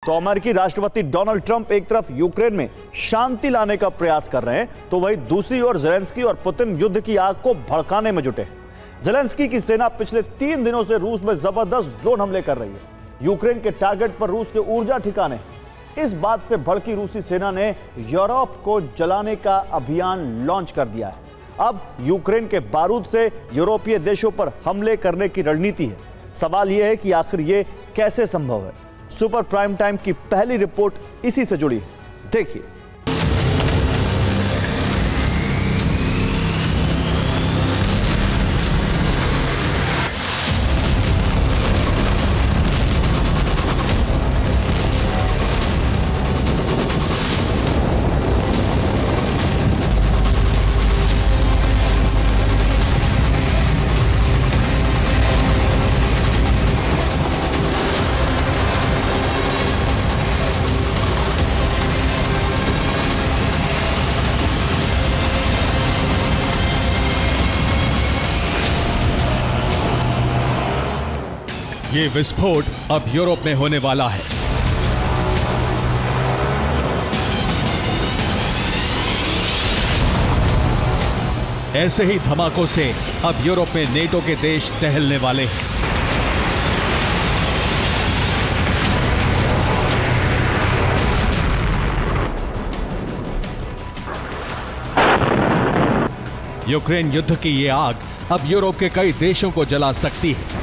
तो अमेरिकी राष्ट्रपति डोनाल्ड ट्रंप एक तरफ यूक्रेन में शांति लाने का प्रयास कर रहे हैं, तो वहीं दूसरी ओर ज़ेलेंस्की और पुतिन युद्ध की आग को भड़काने में जुटे हैं। ज़ेलेंस्की की सेना पिछले 3 दिनों से रूस में जबरदस्त ड्रोन हमले कर रही है। यूक्रेन के टारगेट पर रूस के ऊर्जा ठिकाने। इस बात से भड़की रूसी सेना ने यूरोप को जलाने का अभियान लॉन्च कर दिया है। अब यूक्रेन के बारूद से यूरोपीय देशों पर हमले करने की रणनीति है। सवाल यह है कि आखिर ये कैसे संभव है। सुपर प्राइम टाइम की पहली रिपोर्ट इसी से जुड़ी है, देखिए। ये विस्फोट अब यूरोप में होने वाला है। ऐसे ही धमाकों से अब यूरोप में नेटो के देश दहलने वाले हैं। यूक्रेन युद्ध की ये आग अब यूरोप के कई देशों को जला सकती है।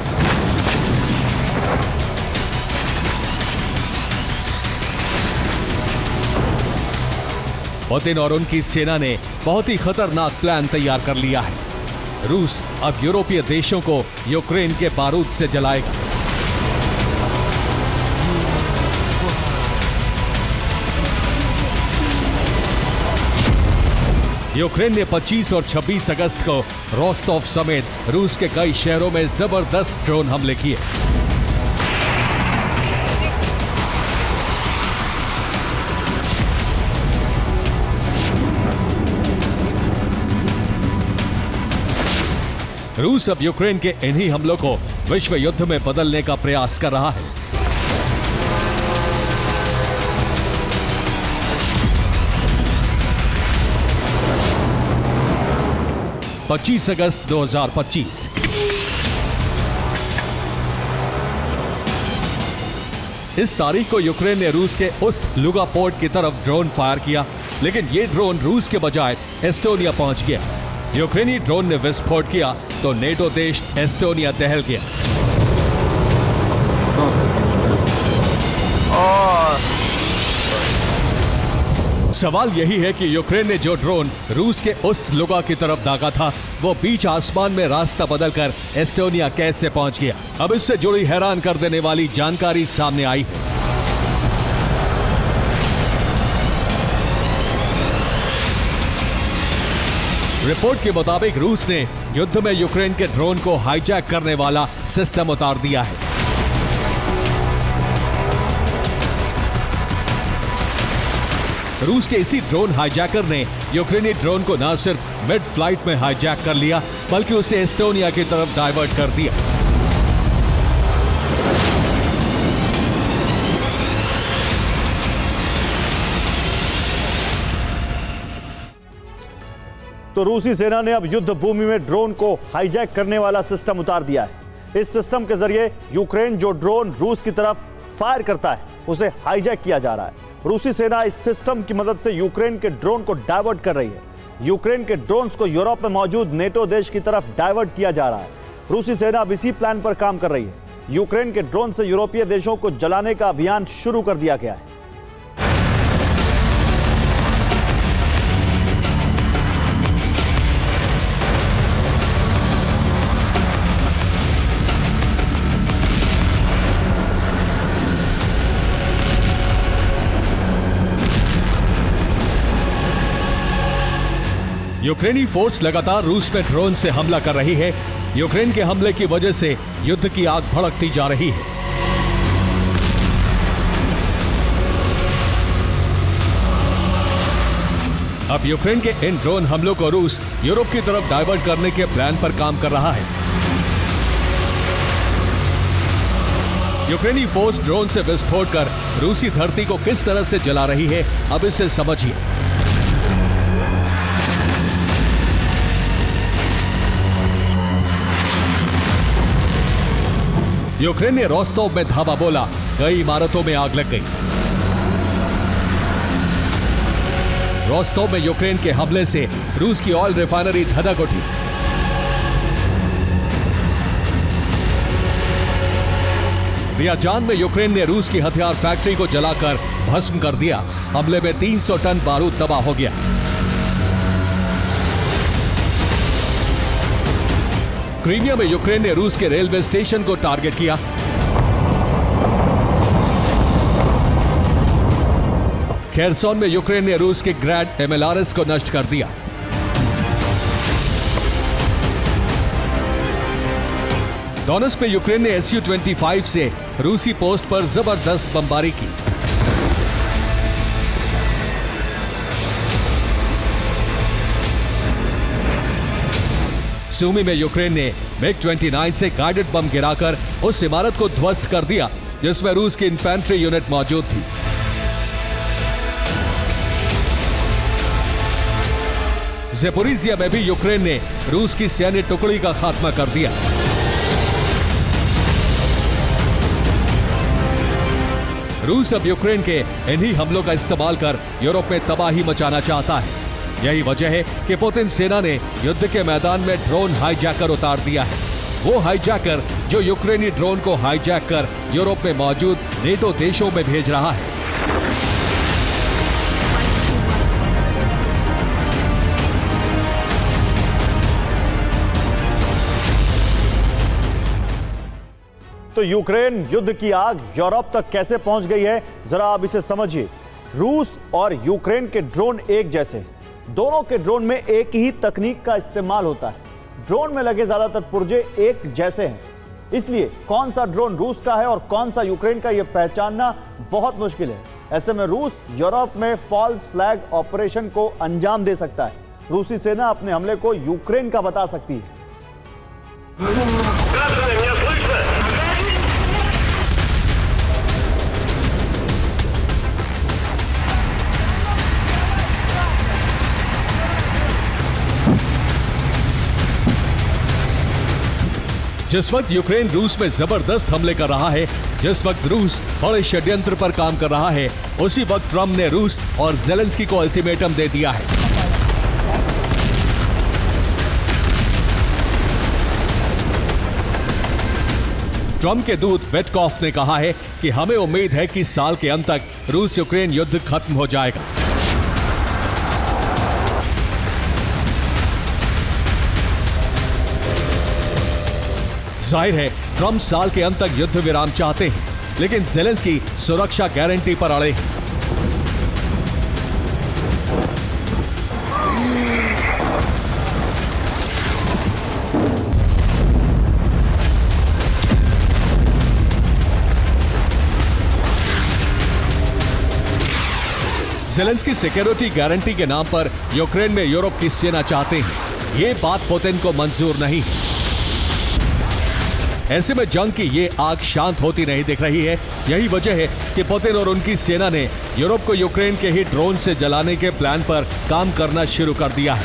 पुतिन और उनकी सेना ने बहुत ही खतरनाक प्लान तैयार कर लिया है। रूस अब यूरोपीय देशों को यूक्रेन के बारूद से जलाएगा। यूक्रेन ने 25 और 26 अगस्त को रोस्टोव समेत रूस के कई शहरों में जबरदस्त ड्रोन हमले किए। रूस अब यूक्रेन के इन्हीं हमलों को विश्व युद्ध में बदलने का प्रयास कर रहा है। (25 अगस्त 2025) इस तारीख को यूक्रेन ने रूस के उस्त लुगा पोर्ट की तरफ ड्रोन फायर किया, लेकिन यह ड्रोन रूस के बजाय एस्टोनिया पहुंच गया। यूक्रेनी ड्रोन ने विस्फोट किया तो नेटो देश एस्टोनिया दहल गया। सवाल यही है कि यूक्रेन ने जो ड्रोन रूस के उस्त लुगा की तरफ दागा था, वो बीच आसमान में रास्ता बदलकर एस्टोनिया कैसे पहुंच गया। अब इससे जुड़ी हैरान कर देने वाली जानकारी सामने आई है। रिपोर्ट के मुताबिक रूस ने युद्ध में यूक्रेन के ड्रोन को हाईजैक करने वाला सिस्टम उतार दिया है। रूस के इसी ड्रोन हाईजैकर ने यूक्रेनी ड्रोन को न सिर्फ मिड फ्लाइट में हाईजैक कर लिया, बल्कि उसे एस्टोनिया की तरफ डाइवर्ट कर दिया। तो रूसी सेना ने अब युद्ध भूमि में ड्रोन को हाईजैक करने वाला सिस्टम उतार दिया है। इस सिस्टम के जरिए यूक्रेन जो ड्रोन रूस की तरफ फायर करता है, उसे हाईजैक किया जा रहा है। रूसी सेना इस सिस्टम की मदद से यूक्रेन के ड्रोन को डाइवर्ट कर रही है। यूक्रेन के ड्रोन्स को यूरोप में मौजूद नेटो देश की तरफ डाइवर्ट किया जा रहा है। रूसी सेना अब इसी प्लान पर काम कर रही है। यूक्रेन के ड्रोन से यूरोपीय देशों को जलाने का अभियान शुरू कर दिया गया है। यूक्रेनी फोर्स लगातार रूस में ड्रोन से हमला कर रही है। यूक्रेन के हमले की वजह से युद्ध की आग भड़कती जा रही है। अब यूक्रेन के इन ड्रोन हमलों को रूस यूरोप की तरफ डाइवर्ट करने के प्लान पर काम कर रहा है। यूक्रेनी फोर्स ड्रोन से विस्फोट कर रूसी धरती को किस तरह से जला रही है, अब इसे समझिए। यूक्रेन ने रोस्टोव में धावा बोला, कई इमारतों में आग लग गई। रोस्टोव में यूक्रेन के हमले से रूस की ऑयल रिफाइनरी धधक उठी। रियाजान में यूक्रेन ने रूस की हथियार फैक्ट्री को जलाकर भस्म कर दिया। हमले में 300 टन बारूद तबाह हो गया। क्रीमिया में यूक्रेन ने रूस के रेलवे स्टेशन को टारगेट किया। खेरसोन में यूक्रेन ने रूस के ग्रैड एमएलआरएस को नष्ट कर दिया। डोनेट्स्क में यूक्रेन ने Su-25 से रूसी पोस्ट पर जबरदस्त बमबारी की। सूमी में यूक्रेन ने MiG-29 से गाइडेड बम गिराकर उस इमारत को ध्वस्त कर दिया जिसमें रूस की इन्फेंट्री यूनिट मौजूद थी। ज़ेपोरिजिया में भी यूक्रेन ने रूस की सैन्य टुकड़ी का खात्मा कर दिया। रूस अब यूक्रेन के इन्हीं हमलों का इस्तेमाल कर यूरोप में तबाही मचाना चाहता है। यही वजह है कि पुतिन सेना ने युद्ध के मैदान में ड्रोन हाईजैकर उतार दिया है। वो हाईजैकर जो यूक्रेनी ड्रोन को हाईजैक कर यूरोप में मौजूद नेटो देशों में भेज रहा है। तो यूक्रेन युद्ध की आग यूरोप तक कैसे पहुंच गई है, जरा आप इसे समझिए। रूस और यूक्रेन के ड्रोन एक जैसे, दोनों के ड्रोन में एक ही तकनीक का इस्तेमाल होता है। ड्रोन में लगे ज्यादातर पुर्जे एक जैसे हैं, इसलिए कौन सा ड्रोन रूस का है और कौन सा यूक्रेन का, यह पहचानना बहुत मुश्किल है। ऐसे में रूस यूरोप में फॉल्स फ्लैग ऑपरेशन को अंजाम दे सकता है। रूसी सेना अपने हमले को यूक्रेन का बता सकती है। जिस वक्त यूक्रेन रूस में जबरदस्त हमले कर रहा है, जिस वक्त रूस बड़े षड्यंत्र पर काम कर रहा है, उसी वक्त ट्रंप ने रूस और ज़ेलेंस्की को अल्टीमेटम दे दिया है। ट्रंप के दूत वेटकॉफ ने कहा है कि हमें उम्मीद है कि साल के अंत तक रूस यूक्रेन युद्ध खत्म हो जाएगा। जाहिर है ट्रंप साल के अंत तक युद्ध विराम चाहते हैं, लेकिन ज़ेलेंस्की सुरक्षा गारंटी पर अड़े हैं। ज़ेलेंस्की सिक्योरिटी गारंटी के नाम पर यूक्रेन में यूरोप की सेना चाहते हैं। ये बात पुतिन को मंजूर नहीं है। ऐसे में जंग की ये आग शांत होती नहीं दिख रही है। यही वजह है कि पुतिन और उनकी सेना ने यूरोप को यूक्रेन के ही ड्रोन से जलाने के प्लान पर काम करना शुरू कर दिया है।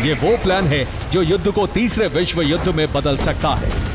ये वो प्लान है जो युद्ध को तीसरे विश्व युद्ध में बदल सकता है।